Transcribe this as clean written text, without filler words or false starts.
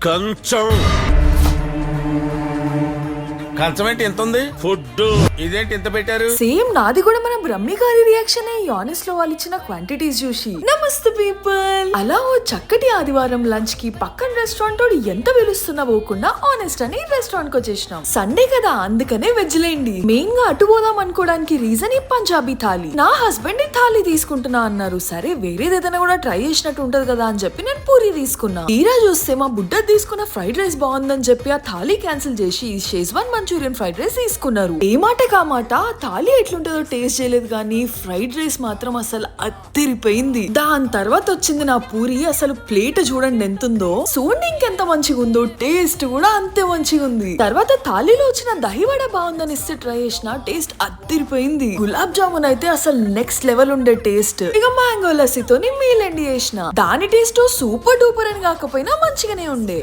కంచం కంచం ఏంటి ఎంత ఉంది? ఫుడ్ ఇదేంటి ఎంత పెట్టారు? సేమ్ నాది కూడా మన బ్రహ్మి గారి రియాక్షన్ యూనిస్ లో వాళ్ళు ఇచ్చిన క్వాంటిటీస్ చూసి. నమస్తే పీపుల్, అలా ఓ చక్కటి ఆదివారం లంచ్ కి పక్కన రెస్టారెంట్ తోడు ఎంత పిలుస్తున్నా పోకుండా ఆనెస్ట్ అని రెస్టారెంట్ కి వచ్చేసినాం. సండే కదా అందుకనే వెజ్ లేండి. మెయిన్ గా అటు పోదాం అనుకోవడానికి రీజన్ ఈ పంజాబీ థాలీ. నా హస్బెండ్ ఈ థాలీ తీసుకుంటున్నా అన్నారు. సరే వేరేది ఏదైనా కూడా ట్రై చేసినట్టు ఉంటది కదా అని చెప్పి నేను పూరి తీసుకున్నా. తీరా చూస్తే మా బుడ్డ తీసుకున్న ఫ్రైడ్ రైస్ బాగుందని చెప్పి ఆ థాలీ క్యాన్సిల్ చేసి షేజ్వాన్ మంచూరియన్ ఫ్రైడ్ రైస్ తీసుకున్నారు. ఏ మాట కామాట థాలీ ఎట్లుంటుందో టేస్ట్ చేయలేదు కానీ ఫ్రైడ్ రైస్ మాత్రం అసలు అదిరిపోయింది. దాని తర్వాత వచ్చింది నా పూరి. అసలు ప్లేట్ చూడండి ఎంతుందో, చూడండి ఇంకెంత మంచిగా ఉందో, టేస్ట్ కూడా అంతే మంచిగా ఉంది. తర్వాత థాలీలో వచ్చిన దహివడ బాగుందని ఇస్తే ట్రై చేసిన, టేస్ట్ అదిరిపోయింది. గులాబ్ జామున్ అయితే అసలు నెక్స్ట్ లెవెల్ ఉండే టేస్ట్. ఇక మ్యాంగో లస్సీతోని మీల్ ఎండి చేసిన, దాని టేస్ట్ సూపర్ డూపర్ అని కాకపోయినా మంచిగానే ఉండే.